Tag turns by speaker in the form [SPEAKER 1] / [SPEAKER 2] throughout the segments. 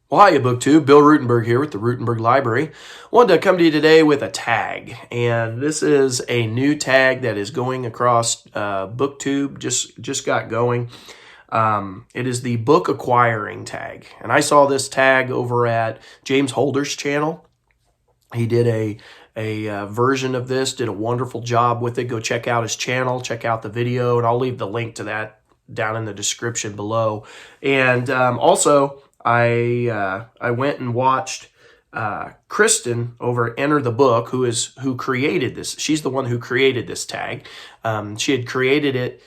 [SPEAKER 1] Well, hiya, BookTube. Bill Ruttenberg here with the Ruttenberg Library. Wanted to come to you today with a tag, and this is a new tag that is going across BookTube. Just got going. It is the book acquiring tag, and I saw this tag over at James Holder's channel. He did a version of this, did a wonderful job with it. Go check out his channel, check out the video, and I'll leave the link to that down in the description below. And also, I went and watched Kristin over at Enter the Book, who created this. She's the one who created this tag. She had created it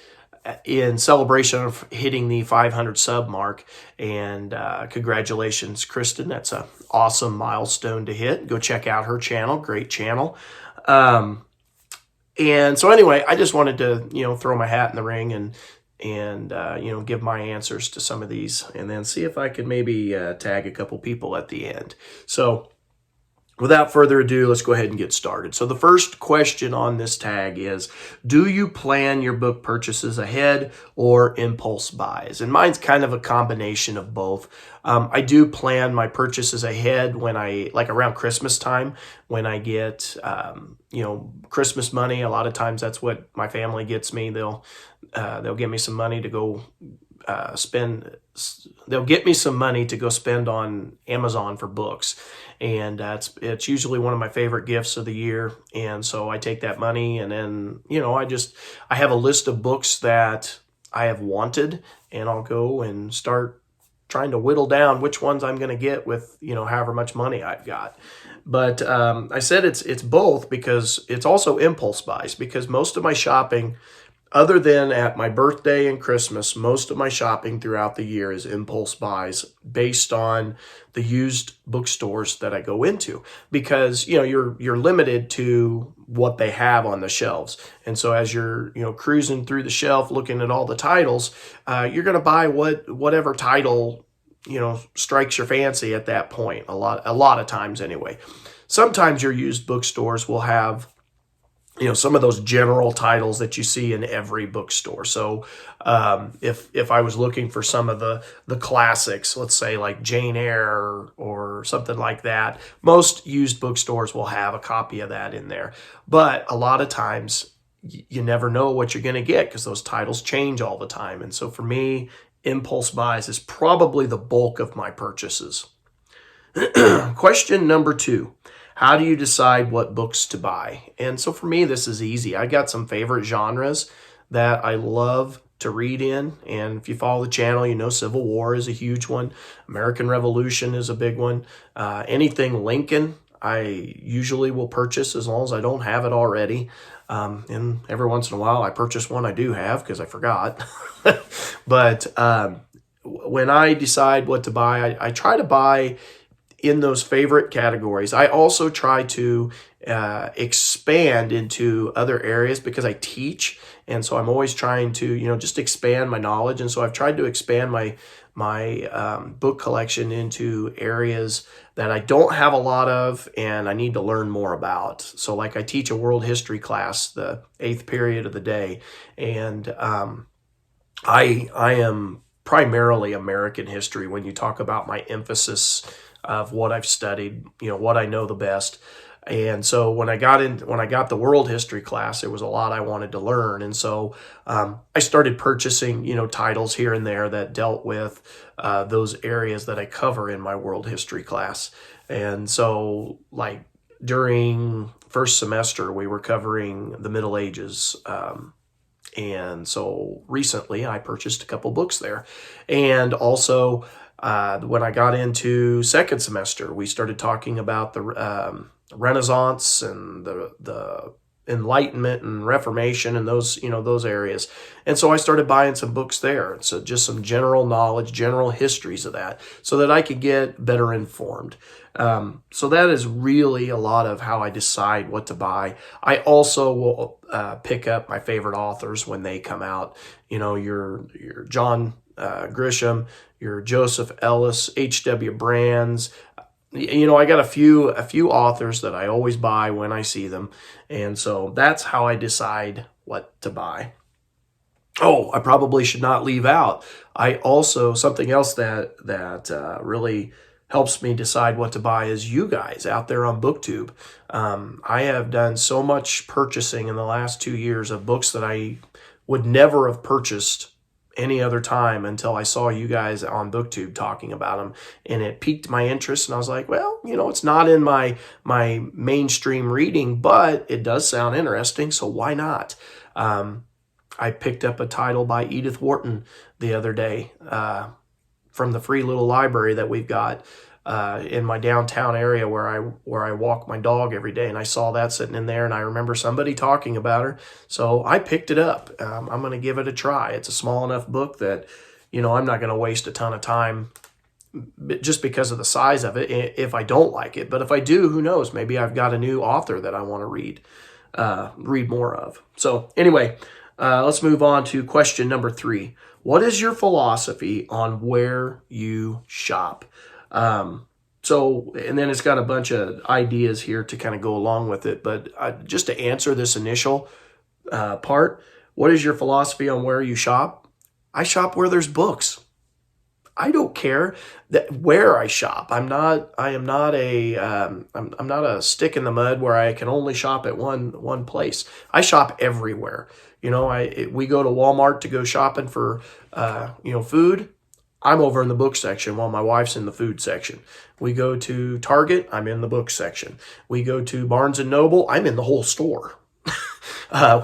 [SPEAKER 1] in celebration of hitting the 500 sub mark, and congratulations, Kristin. That's an awesome milestone to hit. Go check out her channel. Great channel. And so anyway, I just wanted to throw my hat in the ring and give my answers to some of these, and then see if I could maybe tag a couple people at the end. So without further ado, let's go ahead and get started. So the first question on this tag is, do you plan your book purchases ahead or impulse buys? And mine's kind of a combination of both. I do plan my purchases ahead when like around Christmas time, when I get, Christmas money. A lot of times that's what my family gets me. They'll give me some money to go spend. They'll get me some money to go spend on Amazon for books. And it's usually one of my favorite gifts of the year. And so I take that money, and then, I have a list of books that I have wanted, and I'll go and start trying to whittle down which ones I'm going to get with, however much money I've got. But I said it's both, because it's also impulse buys, because most of my shopping, other than at my birthday and Christmas, most of my shopping throughout the year is impulse buys based on the used bookstores that I go into, because you're limited to what they have on the shelves. And so as you're cruising through the shelf looking at all the titles, you're going to buy whatever title strikes your fancy at that point. A lot of times anyway. Sometimes your used bookstores will have some of those general titles that you see in every bookstore. So if I was looking for some of the classics, let's say like Jane Eyre or something like that, most used bookstores will have a copy of that in there. But a lot of times you never know what you're going to get, because those titles change all the time. And so for me, impulse buys is probably the bulk of my purchases. Question number 2. How do you decide what books to buy? And so for me, this is easy. I got some favorite genres that I love to read in. And if you follow the channel, Civil War is a huge one. American Revolution is a big one. Anything Lincoln, I usually will purchase as long as I don't have it already. And every once in a while, I purchase one I do have because I forgot. But when I decide what to buy, I try to buy in those favorite categories. I also try to expand into other areas, because I teach, and so I'm always trying to just expand my knowledge. And so I've tried to expand my book collection into areas that I don't have a lot of and I need to learn more about. So like I teach a world history class, the 8th period of the day, and I am primarily American history when you talk about my emphasis of what I've studied, what I know the best. And so when I got the world history class, there was a lot I wanted to learn. And so I started purchasing, titles here and there that dealt with those areas that I cover in my world history class. And so like during first semester, we were covering the Middle Ages. And so recently I purchased a couple books there. And also when I got into second semester, we started talking about the Renaissance and the Enlightenment and Reformation and those areas. And so I started buying some books there. So just some general knowledge, general histories of that, so that I could get better informed. So that is really a lot of how I decide what to buy. I also will pick up my favorite authors when they come out. Your John Grisham, your Joseph Ellis, H.W. Brands. I got a few authors that I always buy when I see them. And so that's how I decide what to buy. Oh, I probably should not leave out. I also, something else that really helps me decide what to buy is you guys out there on BookTube. I have done so much purchasing in the last 2 years of books that I would never have purchased any other time until I saw you guys on BookTube talking about them, and it piqued my interest. And I was like, well, it's not in my mainstream reading, but it does sound interesting, so why not? I picked up a title by Edith Wharton the other day from the free little library that we've got in my downtown area where I walk my dog every day, and I saw that sitting in there, and I remember somebody talking about her, so I picked it up. I'm going to give it a try. It's a small enough book that I'm not going to waste a ton of time just because of the size of it if I don't like it. But if I do, who knows? Maybe I've got a new author that I want to read more of. So anyway, let's move on to question number 3. What is your philosophy on where you shop? And then it's got a bunch of ideas here to kind of go along with it. But just to answer this initial part, what is your philosophy on where you shop? I shop where there's books. I don't care where I shop. I'm not a stick in the mud where I can only shop at one place. I shop everywhere. We go to Walmart to go shopping for food. I'm over in the book section while my wife's in the food section. We go to Target, I'm in the book section. We go to Barnes & Noble, I'm in the whole store.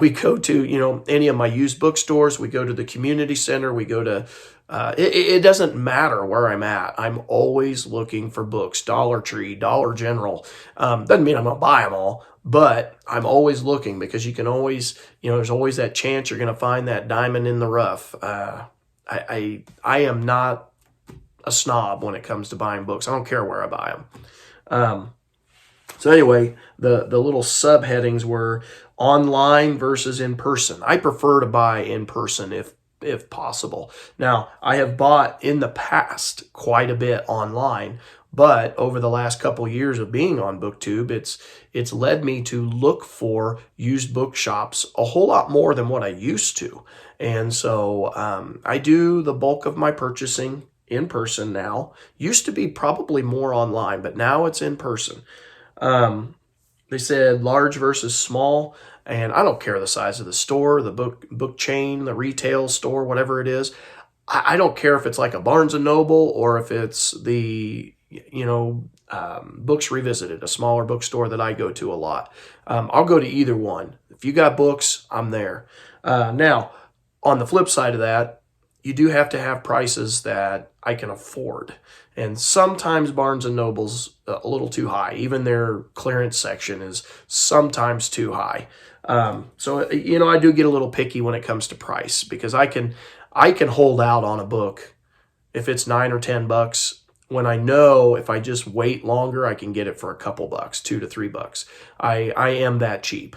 [SPEAKER 1] We go to, any of my used bookstores. We go to the community center. We go to, it doesn't matter where I'm at. I'm always looking for books. Dollar Tree, Dollar General. Doesn't mean I'm going to buy them all, but I'm always looking because you can always, there's always that chance you're going to find that diamond in the rough. I am not a snob when it comes to buying books. I don't care where I buy them. So anyway, the little subheadings were online versus in person. I prefer to buy in person if possible. Now, I have bought in the past quite a bit online, but over the last couple years of being on BookTube, it's led me to look for used bookshops a whole lot more than what I used to. And so I do the bulk of my purchasing in person now. Used to be probably more online, but now it's in person. They said large versus small, and I don't care the size of the store, the book chain, the retail store, whatever it is. I don't care if it's like a Barnes & Noble or if it's the, Books Revisited, a smaller bookstore that I go to a lot. I'll go to either one. If you got books, I'm there. Now, on the flip side of that, you do have to have prices that I can afford. And sometimes Barnes & Noble's a little too high. Even their clearance section is sometimes too high. So I do get a little picky when it comes to price because I can hold out on a book if it's $9 or $10 when I know if I just wait longer, I can get it for a couple bucks, $2 to $3. I am that cheap.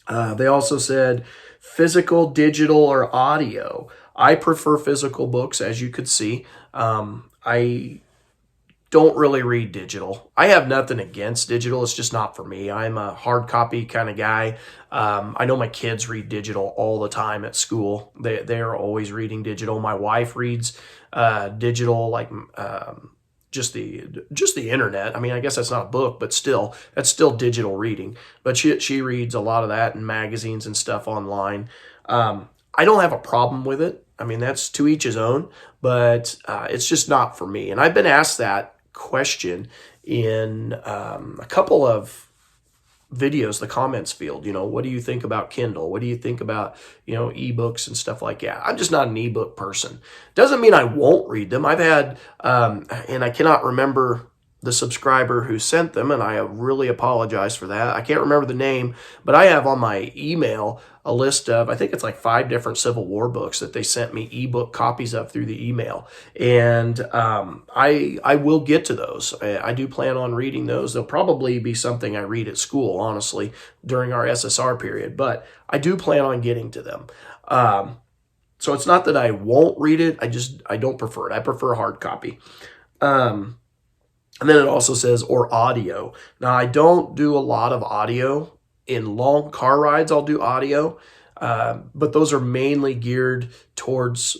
[SPEAKER 1] They also said physical, digital, or audio. I prefer physical books, as you could see. I don't really read digital. I have nothing against digital. It's just not for me. I'm a hard copy kind of guy. I know my kids read digital all the time at school. They are always reading digital. My wife reads digital, like just the internet. I mean, I guess that's not a book, but still, that's still digital reading. But she reads a lot of that in magazines and stuff online. I don't have a problem with it. I mean, that's to each his own, but it's just not for me. And I've been asked that question in a couple of videos, the comments field. What do you think about Kindle? What do you think about, ebooks and stuff like that? I'm just not an ebook person. Doesn't mean I won't read them. I've had, and I cannot remember the subscriber who sent them, and I really apologize for that. I can't remember the name, but I have on my email a list of, I think it's like 5 different Civil War books that they sent me ebook copies of through the email. And I will get to those. I do plan on reading those. They'll probably be something I read at school, honestly, during our SSR period, but I do plan on getting to them. So it's not that I won't read it. I don't prefer it. I prefer a hard copy. And then it also says, or audio. Now, I don't do a lot of audio. In long car rides, I'll do audio. But those are mainly geared towards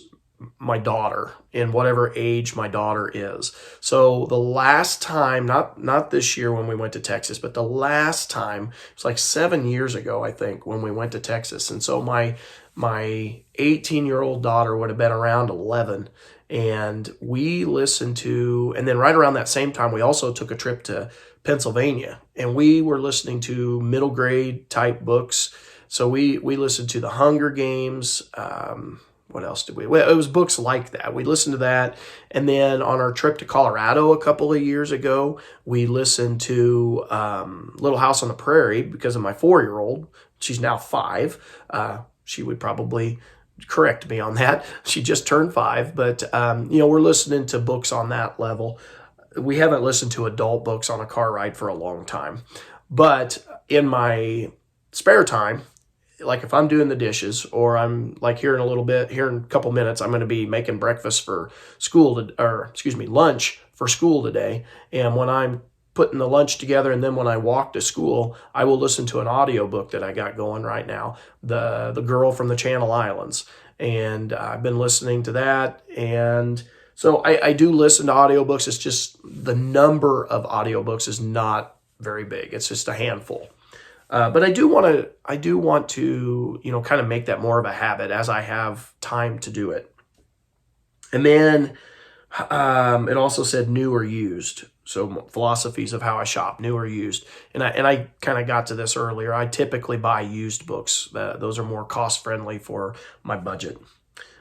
[SPEAKER 1] my daughter, in whatever age my daughter is. So the last time, not this year when we went to Texas, but the last time, it was like 7 years ago, I think, when we went to Texas. And so my 18-year-old daughter would have been around 11. And we listened to, and then right around that same time, we also took a trip to Pennsylvania, and we were listening to middle grade type books. So we listened to The Hunger Games. What else did we? Well, it was books like that. We listened to that. And then on our trip to Colorado a couple of years ago, we listened to Little House on the Prairie because of my 4-year-old. She's now 5. She would probably correct me on that. She just turned 5. But, we're listening to books on that level. We haven't listened to adult books on a car ride for a long time. But in my spare time, like if I'm doing the dishes, or I'm like here in a couple minutes, I'm going to be making breakfast for lunch for school today. And when I'm putting the lunch together, and then when I walk to school, I will listen to an audiobook that I got going right now, The Girl from the Channel Islands. And I've been listening to that. And so I do listen to audiobooks. It's just the number of audiobooks is not very big. It's just a handful. But I do want to, kind of make that more of a habit as I have time to do it. And then it also said new or used. So philosophies of how I shop, new or used. And I kind of got to this earlier. I typically buy used books. Those are more cost friendly for my budget.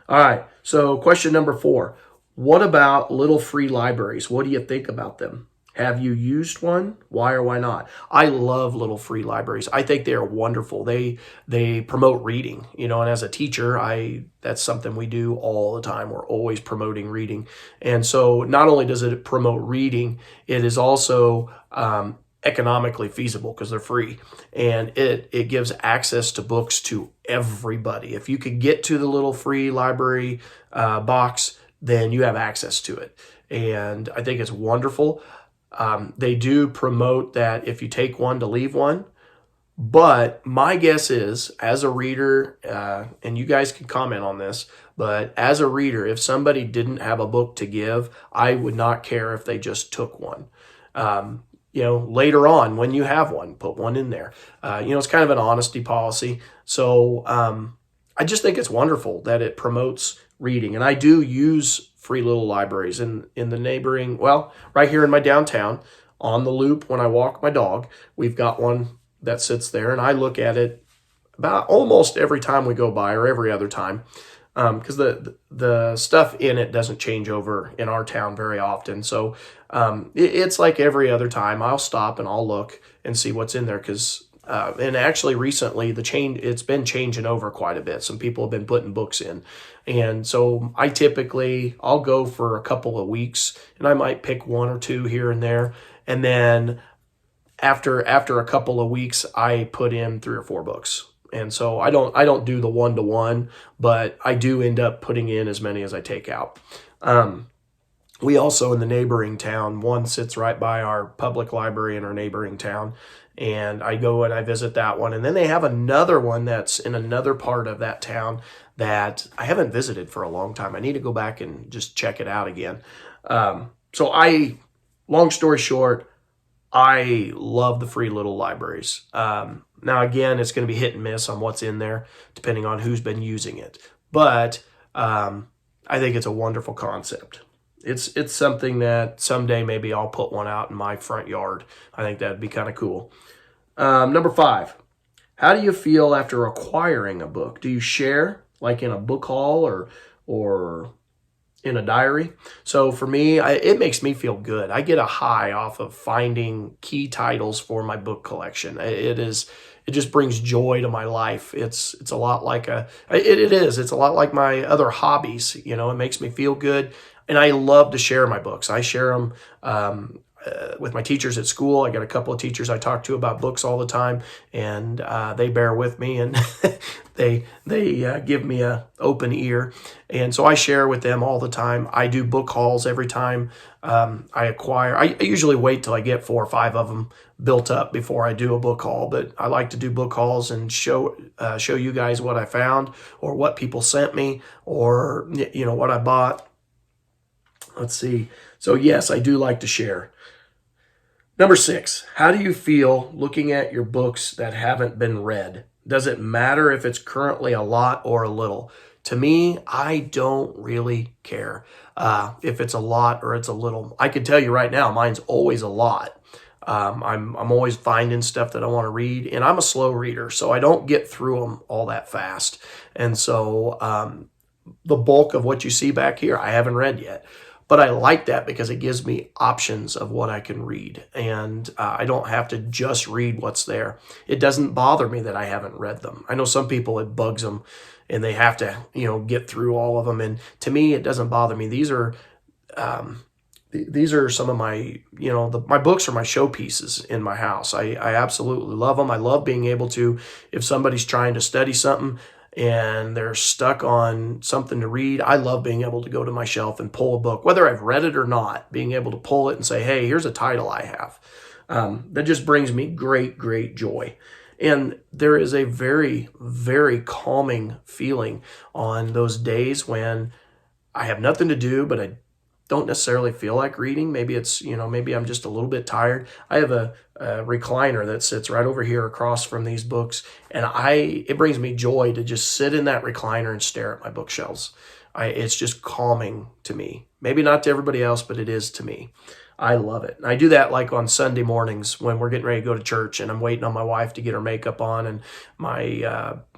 [SPEAKER 1] All right. So question number 4. What about little free libraries? What do you think about them? Have you used one? Why or why not? I love little free libraries. I think they are wonderful. They promote reading, and as a teacher, that's something we do all the time. We're always promoting reading. And so not only does it promote reading, it is also economically feasible because they're free. And it gives access to books to everybody. If you could get to the little free library box, then you have access to it. And I think it's wonderful. They do promote that if you take one to leave one, but my guess is, as a reader, and you guys can comment on this, but as a reader, if somebody didn't have a book to give, I would not care if they just took one. Later on, when you have one, put one in there. It's kind of an honesty policy. So I just think it's wonderful that it promotes reading, and I do use free little libraries in the neighboring, right here in my downtown on the loop. When I walk my dog, we've got one that sits there, and I look at it about almost every time we go by, or every other time, because the stuff in it doesn't change over in our town very often. So it's like every other time I'll stop and I'll look and see what's in there, because and actually recently it's been changing over quite a bit. Some people have been putting books in. And so I'll go for a couple of weeks, and I might pick 1 or 2 here and there. And then after a couple of weeks, I put in 3 or 4 books. And so I don't do the 1-to-1, but I do end up putting in as many as I take out. We also, in the neighboring town, one sits right by our public library in our neighboring town, and I go and I visit that one. And then they have another one that's in another part of that town that I haven't visited for a long time. I need to go back and just check it out again. Long story short, I love the free little libraries. Now, again, it's going to be hit and miss on what's in there, depending on who's been using it. But I think it's a wonderful concept. It's something that someday maybe I'll put one out in my front yard. I think that'd be kind of cool. Number 5, how do you feel after acquiring a book? Do you share, like in a book haul or in a diary? So for me, it makes me feel good. I get a high off of finding key titles for my book collection. It just brings joy to my life. It's a lot like it's a lot like my other hobbies. It makes me feel good. And I love to share my books. I share them. with my teachers at school. I got a couple of teachers I talk to about books all the time, and they bear with me, and they give me a open ear, and so I share with them all the time. I do book hauls every time I acquire. I usually wait till I get 4 or 5 of them built up before I do a book haul, but I like to do book hauls and show you guys what I found, or what people sent me, or what I bought. Let's see. So yes, I do like to share. Number 6, how do you feel looking at your books that haven't been read? Does it matter if it's currently a lot or a little? To me, I don't really care if it's a lot or it's a little. I can tell you right now, mine's always a lot. I'm always finding stuff that I want to read, and I'm a slow reader, so I don't get through them all that fast. And so the bulk of what you see back here, I haven't read yet. But I like that because it gives me options of what I can read, and I don't have to just read what's there. It doesn't bother me that I haven't read them. I know some people, it bugs them, and they have to, get through all of them. And to me, it doesn't bother me. These are some of my, my books are my showpieces in my house. I absolutely love them. I love being able to, if somebody's trying to study something and they're stuck on something to read, I love being able to go to my shelf and pull a book, whether I've read it or not, being able to pull it and say, hey, here's a title I have. That just brings me great, great joy. And there is a very, very calming feeling on those days when I have nothing to do, but I don't necessarily feel like reading. Maybe it's, maybe I'm just a little bit tired. I have a recliner that sits right over here across from these books, and it brings me joy to just sit in that recliner and stare at my bookshelves. It's just calming to me. Maybe not to everybody else, but it is to me. I love it. And I do that like on Sunday mornings when we're getting ready to go to church, and I'm waiting on my wife to get her makeup on, and my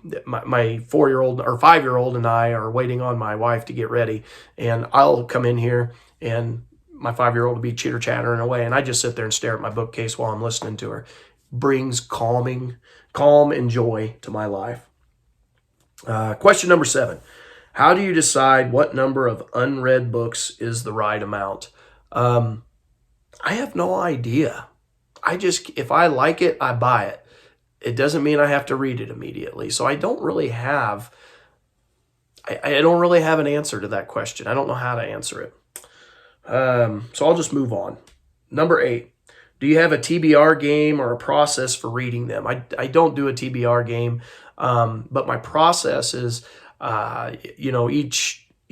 [SPEAKER 1] 4-year-old or 5-year-old and I are waiting on my wife to get ready, and I'll come in here and my 5-year-old will be chitter-chattering away, and I just sit there and stare at my bookcase while I'm listening to her. Brings calm and joy to my life. Question number 7. How do you decide what number of unread books is the right amount? I have no idea. If I like it, I buy it. It doesn't mean I have to read it immediately. So I don't really have an answer to that question. I don't know how to answer it. So I'll just move on. Number 8, do you have a TBR game or a process for reading them? I don't do a TBR game, but my process is,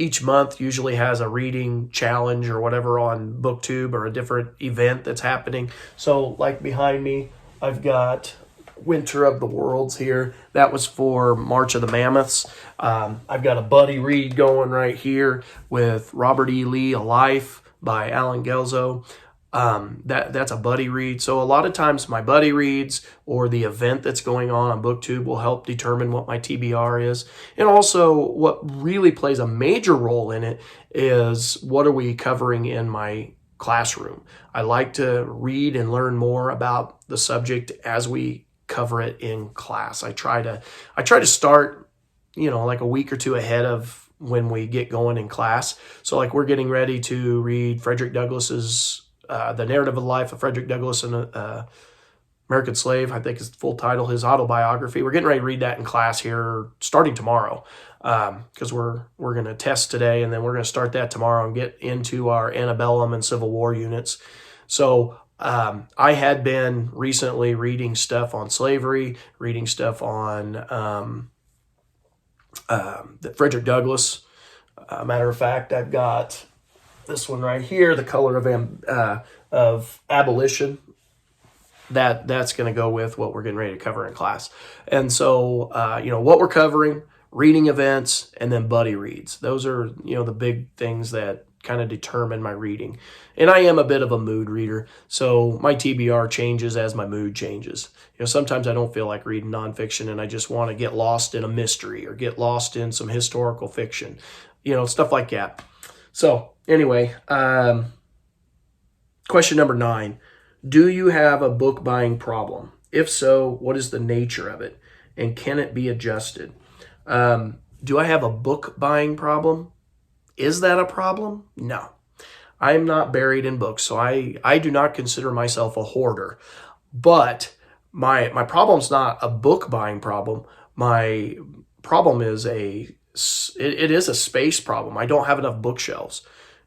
[SPEAKER 1] each month usually has a reading challenge or whatever on BookTube, or a different event that's happening. So like behind me, I've got Winter of the Worlds here. That was for March of the Mammoths. I've got a buddy read going right here with Robert E. Lee, A Life by Alan Gelzo. That's a buddy read. So a lot of times my buddy reads or the event that's going on BookTube will help determine what my TBR is. And also what really plays a major role in it is what are we covering in my classroom. I like to read and learn more about the subject as we cover it in class. I try to start, like a week or two ahead of when we get going in class. So like we're getting ready to read Frederick Douglass's The Narrative of the Life of Frederick Douglass, and American Slave, I think is the full title, his autobiography. We're getting ready to read that in class here starting tomorrow, because we're going to test today, and then we're going to start that tomorrow and get into our antebellum and Civil War units. So I had been recently reading stuff on slavery, reading stuff on Frederick Douglass. Matter of fact, I've got this one right here, The Color of Abolition. That's going to go with what we're getting ready to cover in class. And so, what we're covering, reading events, and then buddy reads. Those are, the big things that kind of determine my reading. And I am a bit of a mood reader, so my TBR changes as my mood changes. Sometimes I don't feel like reading nonfiction and I just want to get lost in a mystery or get lost in some historical fiction, stuff like that. So anyway, question number 9. Do you have a book buying problem? If so, what is the nature of it? And can it be adjusted? Do I have a book buying problem? Is that a problem? No. I'm not buried in books, so I do not consider myself a hoarder. But my problem's not a book buying problem. My problem is it is a space problem. I don't have enough bookshelves.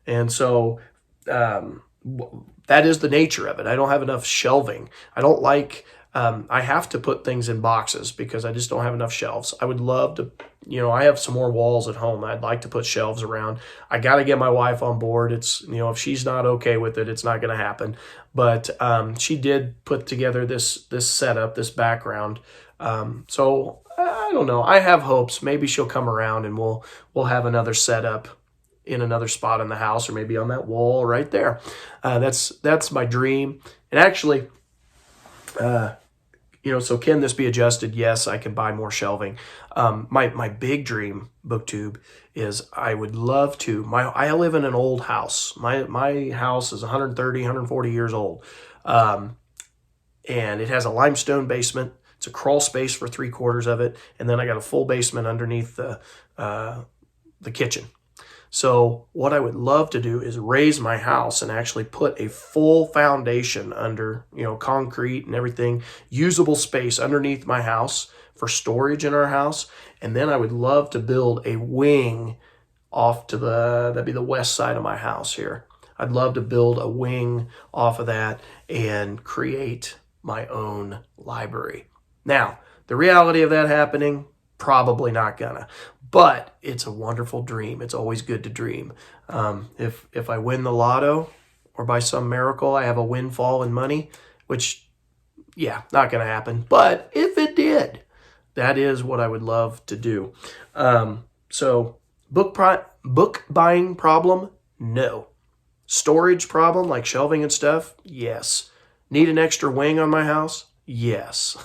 [SPEAKER 1] And so that is the nature of it. I don't have enough shelving. I don't like, I have to put things in boxes because I just don't have enough shelves. I would love to, I have some more walls at home. I'd like to put shelves around. I got to get my wife on board. It's, if she's not okay with it, it's not going to happen. But she did put together this setup, this background. So I don't know. I have hopes. Maybe she'll come around and we'll have another setup in another spot in the house, or maybe on that wall right there. That's my dream. And actually, so can this be adjusted? Yes, I can buy more shelving. My big dream, BookTube, is I would love to. I live in an old house. My house is 130, 140 years old, and it has a limestone basement. It's a crawl space for 3/4 of it, and then I got a full basement underneath the kitchen. So what I would love to do is raise my house and actually put a full foundation under, concrete and everything, usable space underneath my house for storage in our house. And then I would love to build a wing off to that'd be the west side of my house here. I'd love to build a wing off of that and create my own library. Now, the reality of that happening, probably not gonna. But it's a wonderful dream. It's always good to dream. If I win the lotto, or by some miracle I have a windfall in money, which, not going to happen. But if it did, that is what I would love to do. So book buying problem? No. Storage problem, like shelving and stuff? Yes. Need an extra wing on my house? Yes.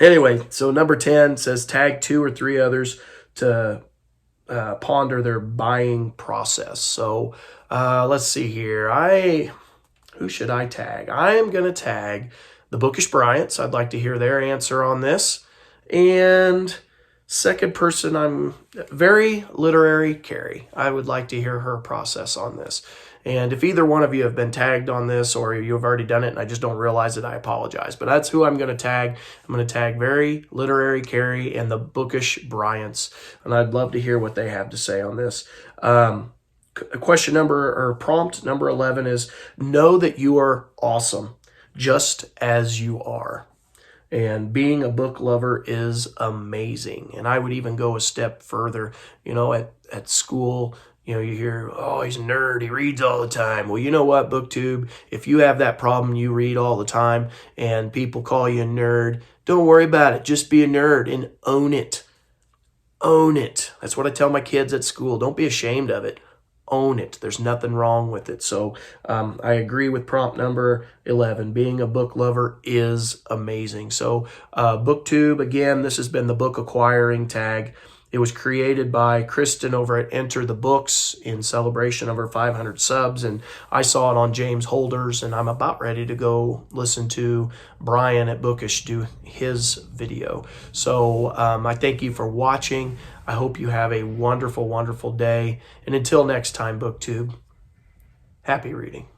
[SPEAKER 1] Anyway, so number 10 says tag 2 or 3 others to ponder their buying process. So let's see here. Who should I tag? I am going to tag the Bookish Bryants. I'd like to hear their answer on this. And second person, I'm very literary Carrie. I would like to hear her process on this. And if either one of you have been tagged on this, or you've already done it and I just don't realize it, I apologize. But that's who I'm going to tag. I'm going to tag Very Literary Carrie and the Bookish Bryants. And I'd love to hear what they have to say on this. Prompt number 11 is, know that you are awesome, just as you are. And being a book lover is amazing. And I would even go a step further. At school, you hear, oh, he's a nerd, he reads all the time. Well, you know what, BookTube? If you have that problem, you read all the time, and people call you a nerd, don't worry about it. Just be a nerd and own it. Own it. That's what I tell my kids at school. Don't be ashamed of it. Own it. There's nothing wrong with it. So I agree with prompt number 11. Being a book lover is amazing. So BookTube, again, this has been the book acquiring tag. It was created by Kristin over at Enter the Books in celebration of her 500 subs, and I saw it on James Holder's, and I'm about ready to go listen to Bryan at Bookish do his video. So I thank you for watching. I hope you have a wonderful, wonderful day. And until next time, BookTube, happy reading.